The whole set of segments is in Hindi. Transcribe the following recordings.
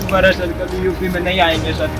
दोबारा सर कभी यूपी में नहीं आएंगे सर,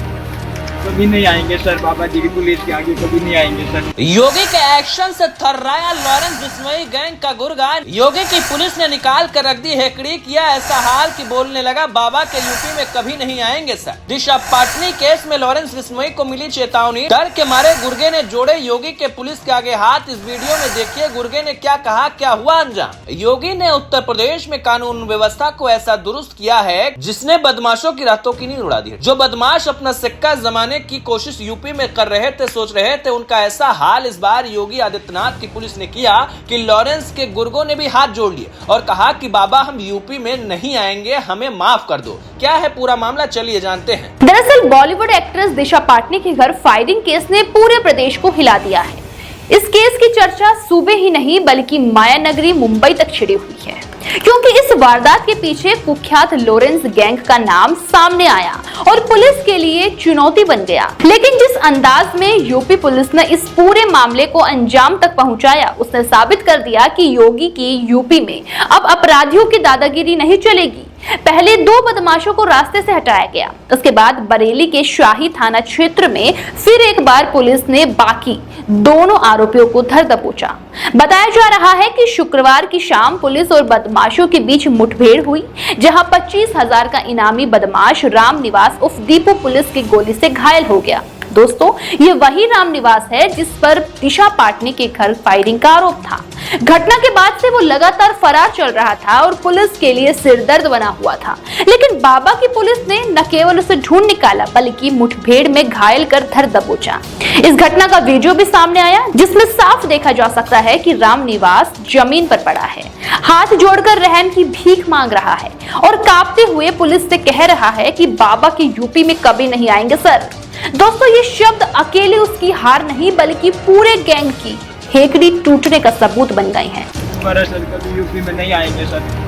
कभी नहीं आएंगे सर, बाबा जी की पुलिस के आगे कभी नहीं आएंगे सर। योगी के एक्शन से थर्राया लॉरेंस बिश्नोई गैंग का गुरगान। योगी की पुलिस ने निकाल कर रख दी हेकड़ी, किया ऐसा हाल कि बोलने लगा बाबा के यूपी में कभी नहीं आएंगे सर। दिशा पाटनी केस में लॉरेंस बिश्नोई को मिली चेतावनी, डर के मारे गुर्गे ने जोड़े योगी के पुलिस के आगे हाथ। इस वीडियो में देखिए गुर्गे ने क्या कहा, क्या हुआ अंजाम। योगी ने उत्तर प्रदेश में कानून व्यवस्था को ऐसा दुरुस्त किया है जिसने बदमाशों की रातों की नींद उड़ा दी। जो बदमाश अपना सिक्का जमाने की कोशिश यूपी में कर रहे थे, सोच रहे थे, उनका ऐसा हाल इस बार योगी आदित्यनाथ की पुलिस ने किया कि लॉरेंस के गुर्गों ने भी हाथ जोड़ लिए और कहा कि बाबा हम यूपी में नहीं आएंगे, हमें माफ कर दो। क्या है पूरा मामला, चलिए जानते हैं। दरअसल बॉलीवुड एक्ट्रेस दिशा पाटनी के घर फायरिंग केस ने पूरे प्रदेश को हिला दिया है। इस केस की चर्चा सूबे ही नहीं बल्कि माया नगरी मुंबई तक छिड़ी हुई है, क्योंकि इस वारदात के पीछे कुख्यात लॉरेंस गैंग का नाम सामने आया और पुलिस के लिए चुनौती बन गया। लेकिन जिस अंदाज में यूपी पुलिस ने इस पूरे मामले को अंजाम तक पहुंचाया, उसने साबित कर दिया कि योगी की यूपी में अब अपराधियों की दादागिरी नहीं चलेगी। पहले 2 बदमाशों को रास्ते से हटाया गया, उसके बाद बरेली के शाही थाना क्षेत्र में फिर एक बार पुलिस ने बाकी दोनों आरोपियों को धर दबोचा। बताया जा रहा है कि शुक्रवार की शाम पुलिस और बदमाशों के बीच मुठभेड़ हुई, जहां 25,000 का इनामी बदमाश राम निवास उर्फ दीपू पुलिस की गोली से घायल हो गया। दोस्तों, ये वही राम निवास है जिस पर दिशा पाटनी के घर फायरिंग का आरोप था। घटना के बाद से वो लगातार फरार चल रहा था और पुलिस के लिए सिरदर्द बना हुआ था। लेकिन बाबा की पुलिस ने न केवल उसे ढूंढ निकाला बल्कि मुठभेड़ में घायल कर धर दबोचा। इस घटना का वीडियो भी सामने आया, जिसमें साफ देखा जा सकता है कि राम निवास जमीन पर पड़ा है, हाथ जोड़कर रहम की भीख मांग रहा है और कांपते हुए पुलिस से कह रहा है कि बाबा की यूपी में कभी नहीं आएंगे सर। दोस्तों, ये शब्द अकेले उसकी हार नहीं बल्कि पूरे गैंग की हेकड़ी टूटने का सबूत बन गए हैं। दोबारा सर कभी यूपी में नहीं आएंगे सर,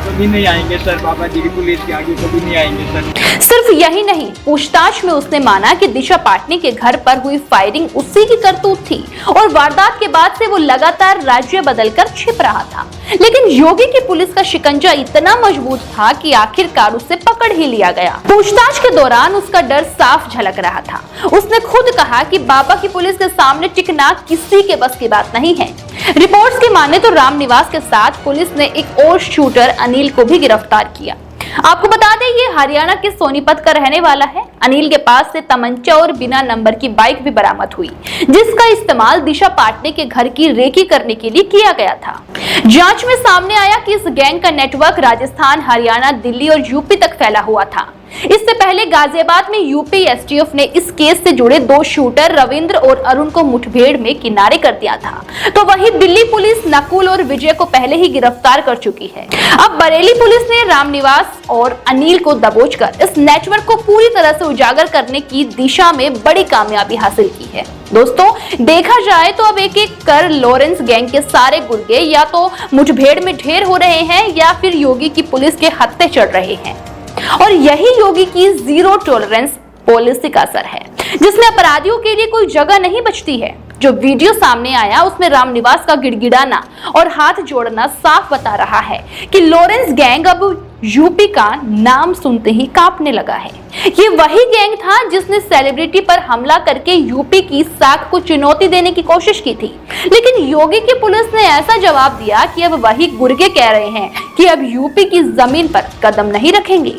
कभी नहीं आएंगे सर, बाबा जी की पुलिस के आगे कभी नहीं आएंगे सर। सिर्फ यही नहीं, पूछताछ में उसने माना कि दिशा पाटनी के घर पर हुई फायरिंग उसी की करतूत थी और वारदात के बाद से वो लगातार राज्य बदलकर छिप रहा था। लेकिन योगी की पुलिस का शिकंजा इतना मजबूत था कि आखिरकार उसे पकड़ ही लिया गया। पूछताछ के दौरान उसका डर साफ झलक रहा था। उसने खुद कहा कि बाबा की पुलिस के सामने टिकना किसी के बस की बात नहीं है। रिपोर्ट्स की माने तो राम निवास के साथ पुलिस ने एक और शूटर अनिल को भी गिरफ्तार किया। आपको बता दें, ये हरियाणा के सोनीपत का रहने वाला है। अनिल के पास से तमंचा और बिना नंबर की बाइक भी बरामद हुई, जिसका इस्तेमाल दिशा पाटनी के घर की रेकी करने के लिए किया गया था। जांच में सामने आया कि इस गैंग का नेटवर्क राजस्थान, हरियाणा, दिल्ली और यूपी तक फैला हुआ था। इससे पहले गाजियाबाद में यूपी एसटीएफ ने इस केस से जुड़े 2 शूटर रविंद्र और अरुण को मुठभेड़ में किनारे कर दिया था, तो वहीं दिल्ली पुलिस नकुल और विजय को पहले ही गिरफ्तार कर चुकी है। अब बरेली पुलिस ने राम निवास और अनिल को दबोचकर इस नेटवर्क को पूरी तरह से उजागर करने की दिशा में बड़ी कामयाबी हासिल की है। दोस्तों, देखा जाए तो अब एक एक कर लॉरेंस गैंग के सारे गुर्गे या तो मुठभेड़ में ढेर हो रहे हैं या फिर योगी की पुलिस के हत्थे चढ़ रहे हैं। और यही योगी की जीरो टॉलरेंस पॉलिसी का असर है, जिसमें अपराधियों के लिए कोई जगह नहीं बचती है। जो वीडियो सामने आया उसमें राम निवास का गिड़गिड़ाना और हाथ जोड़ना साफ बता रहा है कि लॉरेंस गैंग अब यूपी का नाम सुनते ही कांपने लगा है। ये वही गैंग था जिसने सेलिब्रिटी पर हमला करके यूपी की साख को चुनौती देने की कोशिश की थी। लेकिन योगी की पुलिस ने ऐसा जवाब दिया कि अब वही गुर्गे कह रहे हैं कि अब यूपी की जमीन पर कदम नहीं रखेंगे।